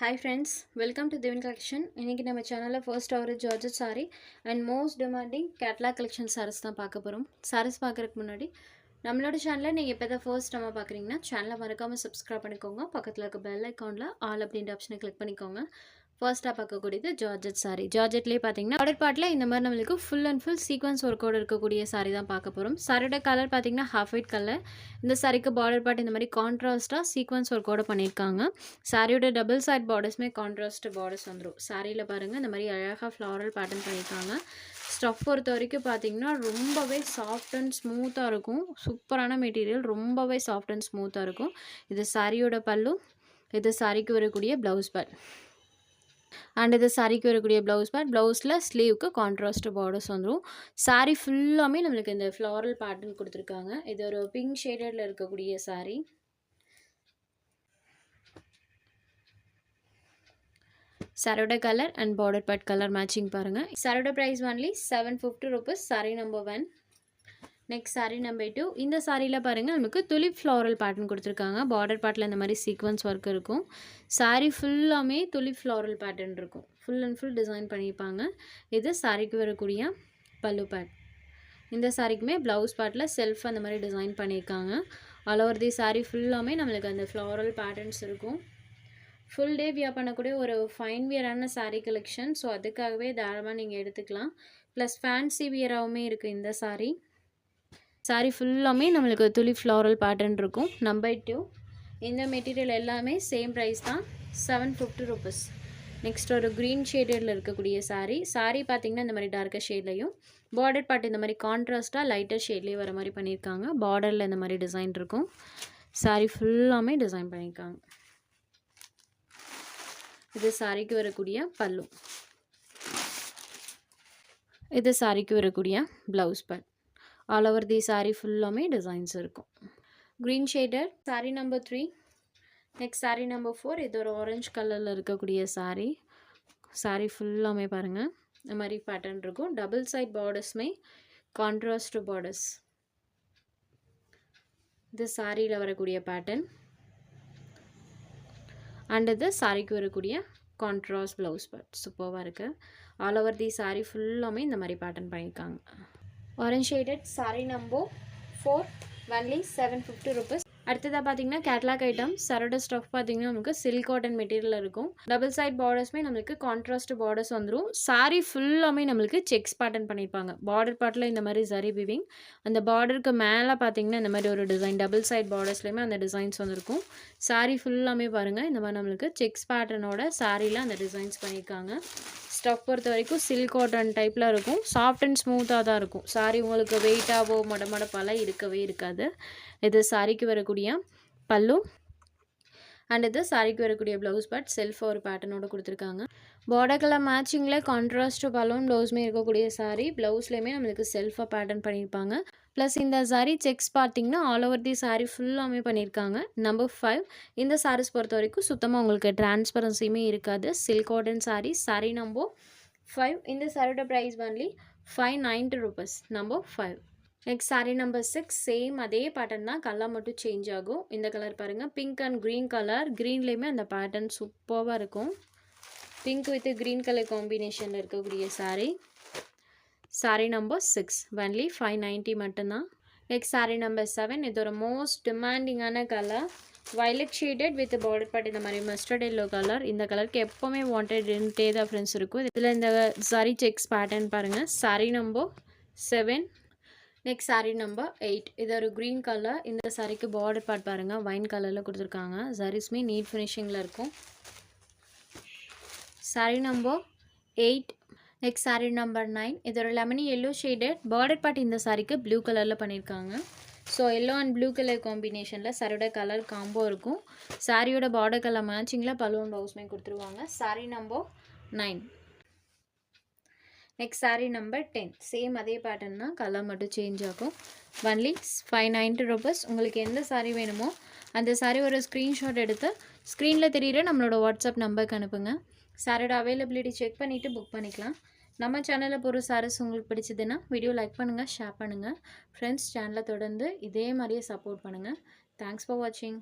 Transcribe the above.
Hi friends, welcome to Devin Collection. இன்னைக்கு நம்ம சேனல்ல ஃபர்ஸ்ட் ஒரு georgette saree and most demanding catalog collection sarees தான் பார்க்க போறோம். sarees பார்க்கறதுக்கு முன்னாடி நம்மளோட சேனலை நீங்க இப்பதான் ஃபர்ஸ்ட் டைமா பார்க்கறீங்கன்னா சேனலை மறக்காம subscribe பண்ணிக்கோங்க. பக்கத்துல இருக்க bell iconல all அப்படின்ற ஆப்ஷனை கிளிக் பண்ணிக்கோங்க. ஃபர்ஸ்டா பார்க்கக்கூடியது ஜார்ஜெட் saree. ஜார்ஜெட்லயே பாத்தீங்கன்னா border partல இந்த மாதிரி நமக்கு full and full sequence workோட இருக்கக்கூடிய saree தான் பார்க்க போறோம். சாரியோட கலர் பாத்தீங்கன்னா half white கலர். இந்த சாரிக்கு border part இந்த மாதிரி கான்ட்ராஸ்டா sequence workோட பண்ணிருக்காங்க. சாரியோட டபுள் சைடு பார்டர்ஸ்மே கான்ட்ராஸ்ட் பார்டர்ஸ் வந்துரும். சாரியில பாருங்க இந்த மாதிரி அழகா floral pattern பண்ணிருக்காங்க. ஸ்டஃப் பொறுத்த வரைக்கும் பாத்தீங்கன்னா ரொம்பவே சாஃப்ட் அண்ட் ஸ்மூத்தா இருக்கும். சூப்பரான மெட்டீரியல், ரொம்பவே சாஃப்ட் அண்ட் ஸ்மூத்தா இருக்கும். இது சாரியோட பல்லு, இது சாரிக்கு வரக்கூடிய ப்ளவுஸ் பார்ட். அண்ட் இது சாரிக்கு வரக்கூடிய ப்ளவுஸ் பார்ட். ப்ளவுஸில் ஸ்லீவுக்கு கான்ட்ராஸ்ட் பார்டர்ஸ் வந்துடும். சாரீ ஃபுல்லாமே நம்மளுக்கு இந்த ஃப்ளாரல் பேட்டர்ன் கொடுத்துருக்காங்க. இது ஒரு பிங்க் ஷேடடில் இருக்கக்கூடிய சாரீ. சாரோட colour and border part colour matching பாருங்கள். சாரோட price only 750 rupees. Sari number 1. Next sari number 2. இந்த சாரியில் பாருங்கள் நமக்கு துலிப் ஃப்ளாரல் பேட்டர்ன் கொடுத்துருக்காங்க. பார்டர் பார்ட்டில் இந்த மாதிரி சீக்வன்ஸ் ஒர்க் இருக்கும். சாரீ ஃபுல்லாமே துலிப் ஃப்ளாரல் பேட்டர்ன் இருக்கும். ஃபுல் அண்ட் ஃபுல் டிசைன் பண்ணியிருப்பாங்க. இது சாரிக்கு வரக்கூடிய பல்லு பார்ட். இந்த சாரிக்குமே ப்ளவுஸ் பார்ட்டில் செல்ஃப் அந்த மாதிரி டிசைன் பண்ணியிருக்காங்க. ஆல் ஓவர் தி சாரீ ஃபுல்லாமே நம்மளுக்கு அந்த ஃப்ளாரல் பேட்டர்ன்ஸ் இருக்கும். ஃபுல் டே வியர் பண்ணக்கூடிய ஒரு ஃபைன் வியரான சாரீ கலெக்ஷன். ஸோ அதுக்காகவே தாராளமாக நீங்கள் எடுத்துக்கலாம். ப்ளஸ் ஃபேன்சி வியராகவுமே இருக்குது இந்த சாரீ. சாரீ ஃபுல்லாமே நம்மளுக்கு துளி ஃப்ளாரல் பேட்டர்ன் இருக்கும். நம்பர் 2. இந்த மெட்டீரியல் எல்லாமே சேம் ப்ரைஸ் தான், 750 rupees. நெக்ஸ்ட் ஒரு க்ரீன் ஷேடடில் இருக்கக்கூடிய சாரீ. சாரீ பார்த்தீங்கன்னா இந்த மாதிரி டார்க்கர் ஷேட்லையும், பார்டர் பார்ட் இந்த மாதிரி கான்ட்ராஸ்ட்டாக லைட்டர் ஷேட்லேயே வர மாதிரி பண்ணியிருக்காங்க. பார்டரில் இந்த மாதிரி டிசைன் இருக்கும். சாரீ ஃபுல்லாமே டிசைன் பண்ணியிருக்காங்க. இது சாரிக்கு வரக்கூடிய பல்லு, இது சாரிக்கு வரக்கூடிய blouse part. All over the sari ஃபுல்லாமே டிசைன்ஸ் இருக்கும். க்ரீன் ஷேடர் sari number 3. Next sari number 4. இது ஒரு ஆரஞ்சு கலரில் இருக்கக்கூடிய சாரீ. சாரீ ஃபுல்லாமே பாருங்கள் இந்த மாதிரி பேட்டர்ன் இருக்கும். டபுள் சைட் பார்டர்ஸ்மே கான்ட்ராஸ்ட் பார்டர்ஸ். இது சாரியில் வரக்கூடிய பேட்டர்ன். அண்ட் இது சாரிக்கு வரக்கூடிய கான்ட்ராஸ்ட் ப்ளவுஸ் பார்ட். சூப்பராக இருக்குது. ஆல் ஓவர் தி சாரீ ஃபுல்லாமே இந்த மாதிரி பேட்டர்ன் பண்ணியிருக்காங்க. Orange shaded sari number 4 only 750 rupees. அடுத்ததாக பார்த்தீங்கன்னா கேட்லாக் ஐட்டம். சரோட ஸ்டஃப் பார்த்தீங்கன்னா நமக்கு சில்க் காட்டன் மெட்டீரியல் இருக்கும். டபுள் சைட் பார்டர்ஸ்மே நம்மளுக்கு கான்ட்ராஸ்ட் பார்டர்ஸ் வந்துடும். சாரீ ஃபுல்லாமே நம்மளுக்கு செக்ஸ் பேட்டர்ன் பண்ணியிருப்பாங்க. பார்டர் பார்ட்டில் இந்த மாதிரி ஜரி விவிங், அந்த பார்டருக்கு மேலே பார்த்தீங்கன்னா இந்த மாதிரி ஒரு டிசைன், டபுள் சைட் பார்டர்ஸ்லேயுமே அந்த டிசைன்ஸ் வந்துருக்கும். சாரீ ஃபுல்லாமே பாருங்கள் இந்த மாதிரி நம்மளுக்கு செக்ஸ் பேட்டர்னோட சாரியில் அந்த டிசைன்ஸ் பண்ணியிருக்காங்க. ஸ்டஃப் பொறுத்த வரைக்கும் சில்க் காட்டன் டைப்பில் இருக்கும். சாஃப்ட் அண்ட் ஸ்மூத்தாக தான் இருக்கும். சாரீ உங்களுக்கு வெயிட்டாகவோ மடமடப்பாலாம் இருக்கவே இருக்காது. இது சாரிக்கு வரக்கூடிய பல்லு அண்ட் இது சாரிக்கு வரக்கூடிய ப்ளவுஸ் பார்ட். செல்ஃபாக ஒரு பேட்டர்னோட கொடுத்துருக்காங்க. பார்டர் கலர் மேட்சிங்கில் கான்ட்ராஸ்ட் பலூன் ப்ளவுஸ்மே இருக்கக்கூடிய சாரீ. ப்ளவுஸ்லேயுமே நம்மளுக்கு செல்ஃபாக பேட்டர்ன் பண்ணியிருப்பாங்க. ப்ளஸ் இந்த சாரீ செக்ஸ் பார்த்தீங்கன்னா ஆல் ஓவர் தி சாரீ ஃபுல்லாமே பண்ணியிருக்காங்க. நம்பர் 5. இந்த சாரீஸ் பொறுத்த வரைக்கும் சுத்தமாக உங்களுக்கு டிரான்ஸ்பரன்சியுமே இருக்காது. Silk cotton sari. Sari number 5. இந்த சாரியோட price only 590 rupees. Number 5. Next sari number 6. Same அதே பேட்டர்ன் தான், கலர் மட்டும் சேஞ்ச் ஆகும். இந்த கலர் பாருங்கள், பிங்க் அண்ட் க்ரீன் கலர். க்ரீன்லேயுமே அந்த பேட்டர்ன் சூப்பராக இருக்கும். பிங்க் வித் க்ரீன் கலர் காம்பினேஷனில் இருக்கக்கூடிய சாரீ. சாரீ நம்பர் 6 ஒன்லி 590 மட்டும்தான். Next sari number 7. இது ஒரு மோஸ்ட் டிமாண்டிங்கான colour. Violet shaded with border part இந்த மாதிரி மஸ்டர்ட் எல்லோ கலர். இந்த கலருக்கு எப்போவுமே வாண்டட் இருந்துட்டே தான் ஃப்ரெண்ட்ஸ் இருக்கும். இதில் இந்த சாரீ செக்ஸ் பேட்டர்ன் பாருங்கள். Sari number 7. Next sari number 8. இது ஒரு க்ரீன் கலர். இந்த சாரீக்கு பார்டர் பார்ட் பாருங்கள் வைன் கலரில் கொடுத்துருக்காங்க. சாரீஸ்மே நீட் ஃபினிஷிங்கில் இருக்கும். Sari number 8. Next sari number 9. இது ஒரு lemony yellow shaded. Border part இந்த சாரீக்கு ப்ளூ கலரில் பண்ணியிருக்காங்க. So yellow and blue colour காம்பினேஷனில் சாரியோட கலர் காம்போ இருக்கும். சாரியோட பார்டர் கலர் மேட்சிங்கில் பலூன் ப்ளவுஸ்மே கொடுத்துருவாங்க. Sari number 9. Next sari number 10. Same அதே பேட்டர்ன் தான், கலர் மட்டும் சேஞ்ச் ஆகும். Only 590 rupees. உங்களுக்கு எந்த சாரீ வேணுமோ அந்த சாரீ ஒரு ஸ்க்ரீன்ஷாட் எடுத்து ஸ்க்ரீனில் தெரியுற நம்மளோட வாட்ஸ்அப் நம்பருக்கு அனுப்புங்க. சாரியோட அவைலபிலிட்டி செக் பண்ணிவிட்டு புக் பண்ணிக்கலாம். நம்ம சேனலில் போகிற சாரீஸ் உங்களுக்கு பிடிச்சதுன்னா வீடியோ லைக் பண்ணுங்கள், ஷேர் பண்ணுங்கள். ஃப்ரெண்ட்ஸ் சேனலை தொடர்ந்து இதே மாதிரியே சப்போர்ட் பண்ணுங்கள். தேங்க்ஸ் ஃபார் வாட்சிங்.